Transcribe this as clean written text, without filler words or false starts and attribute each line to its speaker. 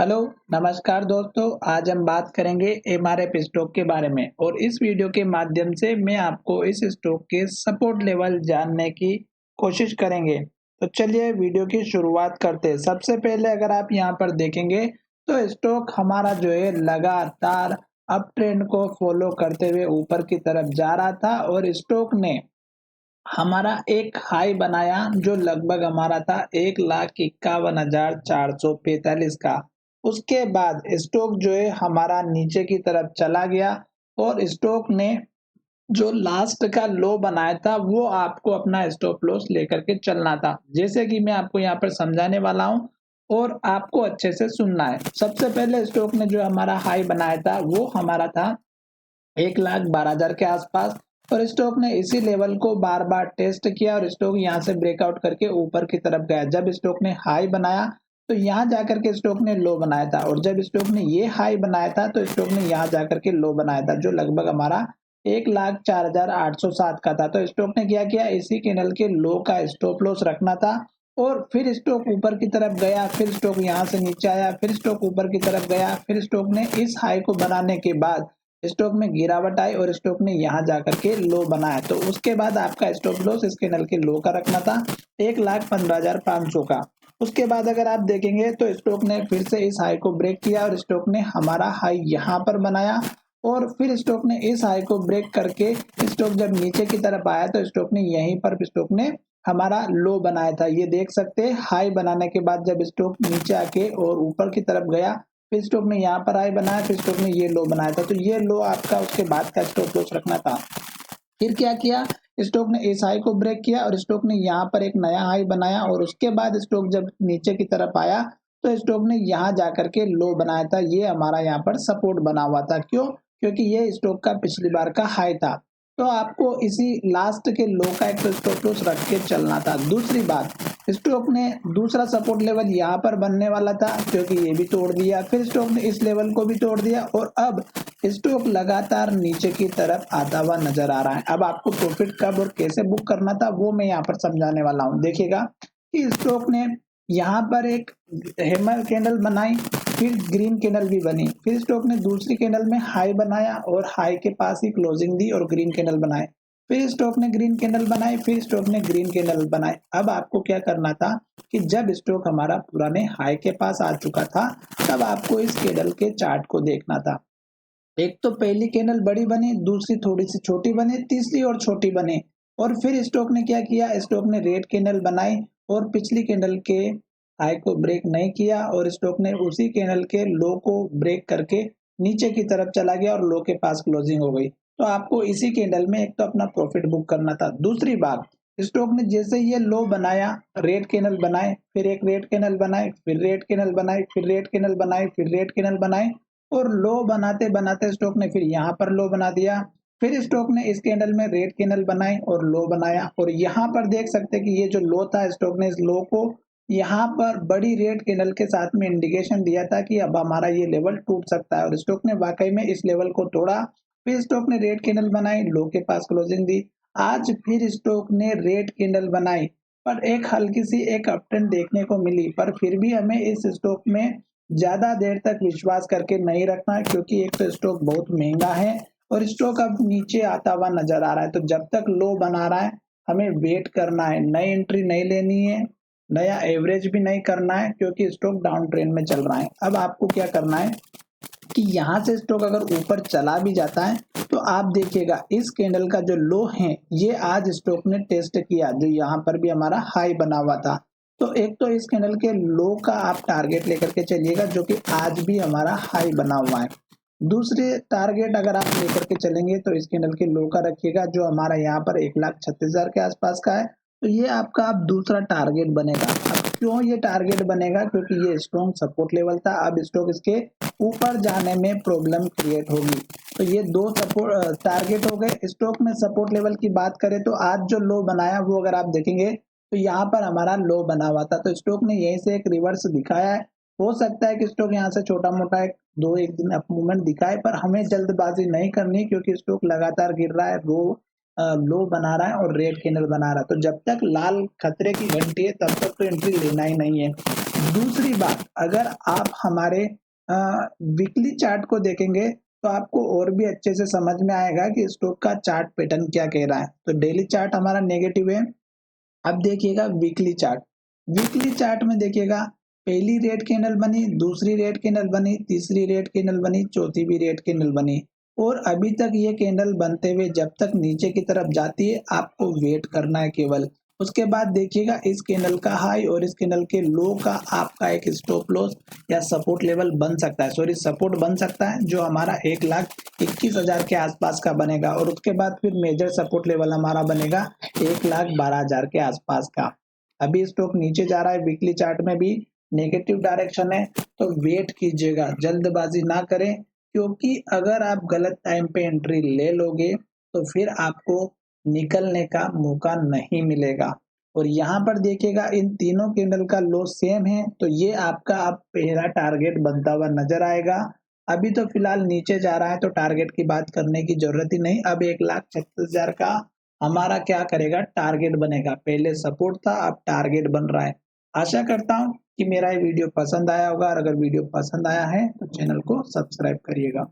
Speaker 1: Hello, नमस्कार दोस्तों। आज हम बात करेंगे एमआरएफ स्टॉक के बारे में और इस वीडियो के माध्यम से मैं आपको इस स्टॉक के सपोर्ट लेवल जानने की कोशिश करेंगे। तो चलिए वीडियो की शुरुआत करते हैं। सबसे पहले अगर आप यहाँ पर देखेंगे तो स्टॉक हमारा जो है लगातार अप ट्रेंड को फॉलो करते हुए ऊपर की तरफ जा रहा था और स्टॉक ने हमारा एक हाई बनाया जो लगभग हमारा था 1,51,445 का। उसके बाद स्टॉक जो है हमारा नीचे की तरफ चला गया और स्टॉक ने जो लास्ट का लो बनाया था वो आपको अपना स्टॉप लॉस लेकर के चलना था। जैसे कि मैं आपको यहाँ पर समझाने वाला हूँ और आपको अच्छे से सुनना है। सबसे पहले स्टॉक ने जो हमारा हाई बनाया था वो हमारा था 1,12,000 के आसपास और स्टॉक ने इसी लेवल को बार बार टेस्ट किया और स्टॉक यहाँ से ब्रेकआउट करके ऊपर की तरफ गया। जब स्टॉक ने हाई बनाया तो यहाँ जाकर के स्टॉक ने लो बनाया था और जब स्टॉक ने ये हाई बनाया था तो स्टॉक ने यहाँ जाकर के लो बनाया था जो लगभग हमारा 1,04,807 का था। तो स्टॉक ने क्या किया, इसी कैंडल के लो का स्टॉप लॉस रखना था और फिर स्टॉक ऊपर की तरफ गया, फिर स्टॉक यहाँ से नीचे आया, फिर स्टॉक ऊपर की तरफ गया, फिर स्टॉक ने इस हाई को बनाने के बाद स्टॉक में गिरावट आई और स्टॉक ने यहाँ जाकर के लो बनाया। तो उसके बाद आपका स्टॉप लॉस इस कैंडल के लो का रखना था 1,15,500 का। उसके बाद अगर आप देखेंगे तो स्टॉक ने फिर से इस हाई को ब्रेक किया और स्टॉक ने हमारा हाई यहाँ पर बनाया और फिर स्टॉक ने इस हाई को ब्रेक करके स्टॉक जब नीचे की तरफ आया तो स्टॉक ने यहीं पर स्टॉक ने हमारा लो बनाया था। ये देख सकते हैं, हाई बनाने के बाद जब स्टॉक नीचे आके और ऊपर की तरफ गया फिर स्टॉक ने यहाँ पर हाई बनाया, फिर स्टॉक ने ये लो बनाया था। तो ये लो आपका उसके बाद का स्टॉप लॉस रखना था। फिर क्या किया, स्टॉक ने इस हाई को ब्रेक किया और स्टॉक ने यहाँ पर एक नया हाई बनाया और उसके बाद स्टॉक जब नीचे की तरफ आया तो स्टॉक ने यहाँ जाकर के लो बनाया था। ये हमारा यहाँ पर सपोर्ट बना हुआ था। क्यों? क्योंकि ये स्टॉक का पिछली बार का हाई था। तो आपको इसी लास्ट के लो का एक स्टॉप लॉस रख के चलना था। दूसरी बात, स्टॉक ने दूसरा सपोर्ट लेवल यहाँ पर बनने वाला था क्योंकि ये भी तोड़ दिया, फिर स्टॉक ने इस लेवल को भी तोड़ दिया और अब स्टॉक लगातार नीचे की तरफ आता हुआ नजर आ रहा है। अब आपको प्रॉफिट कब और कैसे बुक करना था वो मैं यहाँ पर समझाने वाला हूँ। देखिएगा कि स्टॉक ने यहाँ पर एक हैमर कैंडल बनाई, फिर ग्रीन कैंडल भी बनी, फिर स्टॉक ने दूसरी कैंडल में हाई बनाया और हाई के पास ही क्लोजिंग दी और ग्रीन कैंडल बनाए, फिर स्टॉक ने ग्रीन कैंडल बनाई, फिर स्टॉक ने ग्रीन कैंडल बनाए। अब आपको क्या करना था कि जब स्टॉक हमारा पुराने हाई के पास आ चुका था तब आपको इस कैंडल के चार्ट को देखना था। एक तो पहली कैंडल बड़ी बनी, दूसरी थोड़ी सी छोटी बनी, तीसरी और छोटी बनी और फिर स्टॉक ने क्या किया, स्टॉक ने रेड कैंडल बनाई और पिछली कैंडल के हाई को ब्रेक नहीं किया और स्टॉक ने उसी कैंडल के लो को ब्रेक करके नीचे की तरफ चला गया और लो के पास क्लोजिंग हो गई। तो आपको इसी कैंडल में एक तो अपना प्रॉफिट बुक करना था। दूसरी बात, स्टॉक ने जैसे ये लो बनाया, रेड कैंडल बनाए, फिर एक रेड कैंडल बनाए, फिर रेड कैंडल बनाए, फिर रेड कैंडल बनाए, फिर रेड कैंडल बनाए और लो बनाते बनाते स्टॉक ने फिर यहाँ पर लो बना दिया। फिर स्टॉक ने इस कैंडल में रेड कैंडल बनाई और लो बनाया और यहाँ पर देख सकते हैं कि ये जो लो था स्टॉक ने इस लो को यहाँ पर बड़ी रेड कैंडल के साथ में इंडिकेशन दिया था कि अब हमारा ये लेवल टूट सकता है और स्टॉक ने वाकई में इस लेवल को तोड़ा। फिर स्टॉक ने रेड कैंडल बनाई, लो के पास क्लोजिंग दी। आज फिर स्टॉक ने रेड कैंडल बनाई पर एक हल्की सी एक अपट्रेंड देखने को मिली, पर फिर भी हमें इस स्टॉक में ज्यादा देर तक विश्वास करके नहीं रखना है क्योंकि एक तो स्टॉक बहुत महंगा है और स्टॉक अब नीचे आता हुआ नजर आ रहा है। तो जब तक लो बना रहा है हमें वेट करना है, नई एंट्री नहीं लेनी है, नया एवरेज भी नहीं करना है क्योंकि स्टॉक डाउन ट्रेंड में चल रहा है। अब आपको क्या करना है कि यहाँ से स्टॉक अगर ऊपर चला भी जाता है तो आप देखिएगा इस कैंडल का जो लो है ये आज स्टॉक ने टेस्ट किया जो यहाँ पर भी हमारा हाई बना हुआ था। तो एक तो इस कैंडल के लो का आप टारगेट लेकर के चलिएगा जो कि आज भी हमारा हाई बना हुआ है। दूसरे टारगेट अगर आप लेकर के चलेंगे तो इस कैंडल के लो का रखिएगा जो हमारा यहाँ पर 1,36,000 के आसपास का है। तो ये आपका अब दूसरा टारगेट बनेगा। अब क्यों ये टारगेट बनेगा? क्योंकि ये स्ट्रॉन्ग सपोर्ट लेवल था, अब स्टॉक इसके ऊपर जाने में प्रॉब्लम क्रिएट होगी। तो ये दो सपोर्ट टारगेट हो गए। स्टॉक में सपोर्ट लेवल की बात करें तो आज जो लो बनाया वो अगर आप देखेंगे तो यहाँ पर हमारा लो बना हुआ था तो स्टॉक ने यहीं से एक रिवर्स दिखाया है। हो सकता है कि स्टॉक यहाँ से छोटा मोटा एक दिन अप मूवमेंट दिखाए पर हमें जल्दबाजी नहीं करनी क्योंकि स्टॉक लगातार गिर रहा है, लो बना रहा है और रेड कैंडल बना रहा है। तो जब तक लाल खतरे की घंटी है तब तक तो एंट्री लेना ही नहीं है। दूसरी बात, अगर आप हमारे वीकली चार्ट को देखेंगे तो आपको और भी अच्छे से समझ में आएगा कि स्टॉक का चार्ट पैटर्न क्या कह रहा है। तो डेली चार्ट हमारा नेगेटिव है। अब देखिएगा वीकली चार्ट। वीकली चार्ट में देखिएगा, पहली रेड कैंडल बनी, दूसरी रेड कैंडल बनी, तीसरी रेड कैंडल बनी, चौथी भी रेड कैंडल बनी, और अभी तक ये कैंडल बनते हुए जब तक नीचे की तरफ जाती है आपको वेट करना है केवल। उसके बाद देखिएगा इस कैंडल का हाई और इस कैंडल के लो का आपका एक स्टॉप लॉस या सपोर्ट लेवल बन सकता है, सॉरी सपोर्ट बन सकता है, जो हमारा 1,21,000 के आसपास का बनेगा, और उसके बाद फिर मेजर सपोर्ट लेवल हमारा बनेगा 1,12,000 के आसपास का। अभी स्टॉक नीचे जा रहा है, वीकली चार्ट में भी नेगेटिव डायरेक्शन है, तो वेट कीजिएगा, जल्दबाजी ना करें, क्योंकि अगर आप गलत टाइम पे एंट्री ले लोगे तो फिर आपको निकलने का मौका नहीं मिलेगा। और यहाँ पर देखिएगा इन तीनों कैंडल का लो सेम है, तो ये आपका अब पहला टारगेट बनता हुआ नजर आएगा। अभी तो फिलहाल नीचे जा रहा है तो टारगेट की बात करने की जरूरत ही नहीं। अब 1,36,000 का हमारा क्या करेगा, टारगेट बनेगा। पहले सपोर्ट था, अब टारगेट बन रहा है। आशा करता हूँ कि मेरा ये वीडियो पसंद आया होगा, और अगर वीडियो पसंद आया है तो चैनल को सब्सक्राइब करिएगा।